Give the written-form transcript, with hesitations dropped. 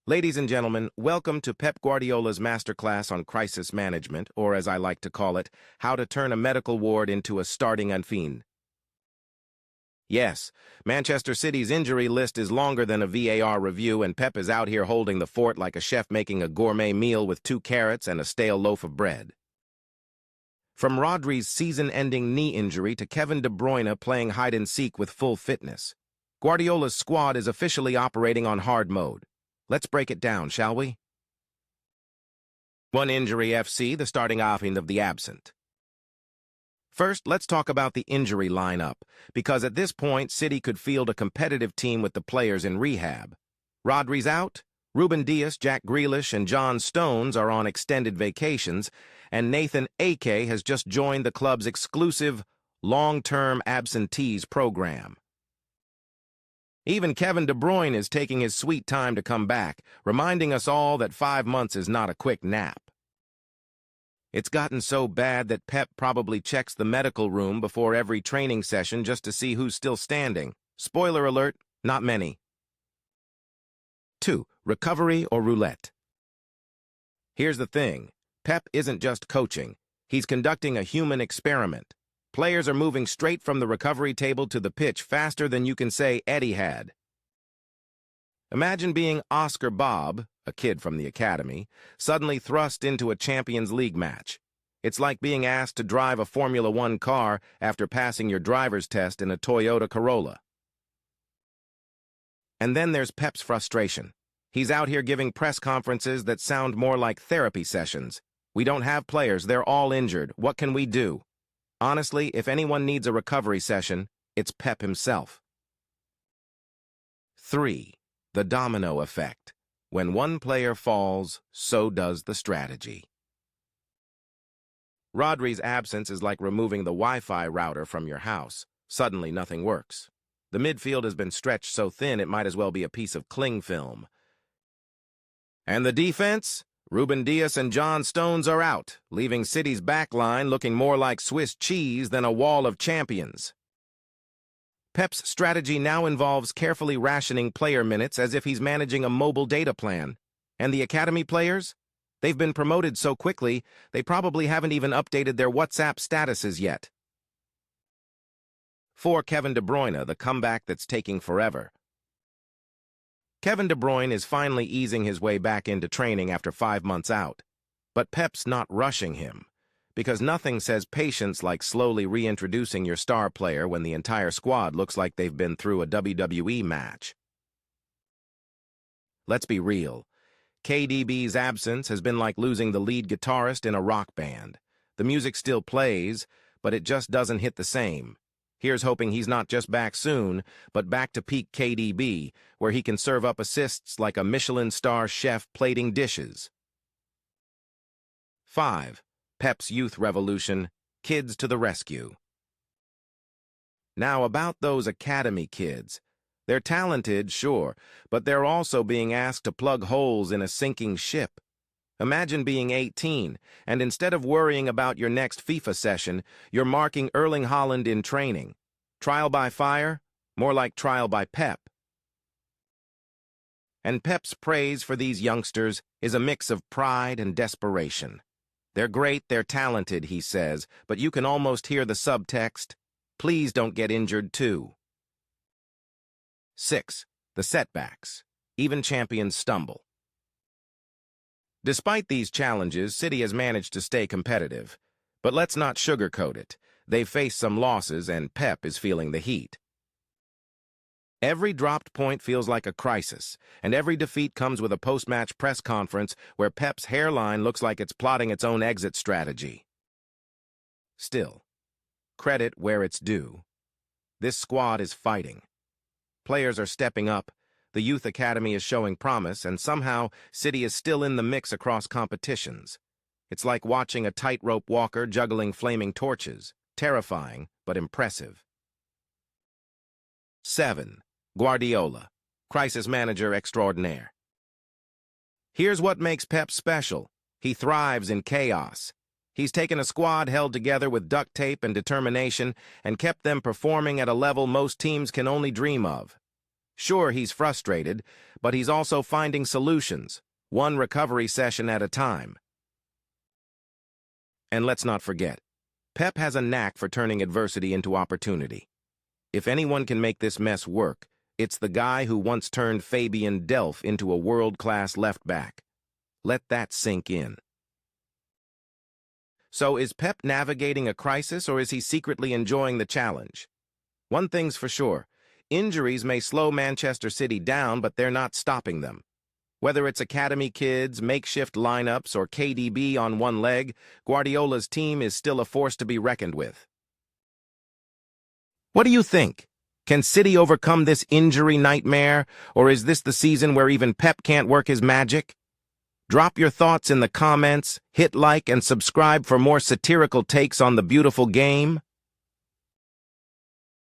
Ladies and gentlemen, welcome to Pep Guardiola's masterclass on crisis management, or as I like to call it, how to turn a medical ward into a starting fiend. Yes, Manchester City's injury list is longer than a VAR review, and Pep is out here holding the fort like a chef making a gourmet meal with 2 carrots and a stale loaf of bread. From Rodri's season-ending knee injury to Kevin De Bruyne playing hide-and-seek with full fitness, Guardiola's squad is officially operating on hard mode. Let's break it down, shall we? 1 Injury FC, the starting fiend of the absent. First, let's talk about the injury lineup, because at this point, City could field a competitive team with the players in rehab. Rodri's out, Ruben Dias, Jack Grealish, and John Stones are on extended vacations, and Nathan Ake has just joined the club's exclusive long-term absentees program. Even Kevin De Bruyne is taking his sweet time to come back, reminding us all that 5 months is not a quick nap. It's gotten so bad that Pep probably checks the medical room before every training session just to see who's still standing. Spoiler alert, not many. 2. Recovery or roulette. Here's the thing. Pep isn't just coaching. He's conducting a human experiment. Players are moving straight from the recovery table to the pitch faster than you can say Eddie had. Imagine being Oscar Bob, a kid from the academy, suddenly thrust into a Champions League match. It's like being asked to drive a Formula One car after passing your driver's test in a Toyota Corolla. And then there's Pep's frustration. He's out here giving press conferences that sound more like therapy sessions. We don't have players, they're all injured. What can we do? Honestly, if anyone needs a recovery session, it's Pep himself. 3. The domino effect. When one player falls, so does the strategy. Rodri's absence is like removing the Wi-Fi router from your house. Suddenly, nothing works. The midfield has been stretched so thin it might as well be a piece of cling film. And the defense? Ruben Dias and John Stones are out, leaving City's backline looking more like Swiss cheese than a wall of champions. Pep's strategy now involves carefully rationing player minutes as if he's managing a mobile data plan. And the academy players? They've been promoted so quickly, they probably haven't even updated their WhatsApp statuses yet. 4. Kevin De Bruyne, the comeback that's taking forever. Kevin De Bruyne is finally easing his way back into training after 5 months out. But Pep's not rushing him, because nothing says patience like slowly reintroducing your star player when the entire squad looks like they've been through a WWE match. Let's be real. KDB's absence has been like losing the lead guitarist in a rock band. The music still plays, but it just doesn't hit the same. Here's hoping he's not just back soon, but back to peak KDB, where he can serve up assists like a Michelin star chef plating dishes. 5. Pep's youth revolution, kids to the rescue. Now about those academy kids. They're talented, sure, but they're also being asked to plug holes in a sinking ship. Imagine being 18, and instead of worrying about your next FIFA session, you're marking Erling Haaland in training. Trial by fire? More like trial by Pep. And Pep's praise for these youngsters is a mix of pride and desperation. They're great, they're talented, he says, but you can almost hear the subtext, please don't get injured too. 6. The setbacks. Even champions stumble. Despite these challenges, City has managed to stay competitive. But let's not sugarcoat it. They've faced some losses, and Pep is feeling the heat. Every dropped point feels like a crisis, and every defeat comes with a post-match press conference where Pep's hairline looks like it's plotting its own exit strategy. Still, credit where it's due. This squad is fighting. Players are stepping up. The youth academy is showing promise, and somehow City is still in the mix across competitions. It's like watching a tightrope walker juggling flaming torches. Terrifying, but impressive. 7. Guardiola, crisis manager extraordinaire. Here's what makes Pep special. He thrives in chaos. He's taken a squad held together with duct tape and determination and kept them performing at a level most teams can only dream of. Sure, he's frustrated, but he's also finding solutions, one recovery session at a time. And let's not forget, Pep has a knack for turning adversity into opportunity. If anyone can make this mess work, it's the guy who once turned Fabian Delph into a world-class left-back. Let that sink in. So is Pep navigating a crisis, or is he secretly enjoying the challenge? One thing's for sure, injuries may slow Manchester City down, but they're not stopping them. Whether it's academy kids, makeshift lineups, or KDB on one leg, Guardiola's team is still a force to be reckoned with. What do you think? Can City overcome this injury nightmare, or is this the season where even Pep can't work his magic? Drop your thoughts in the comments, hit like and subscribe for more satirical takes on the beautiful game.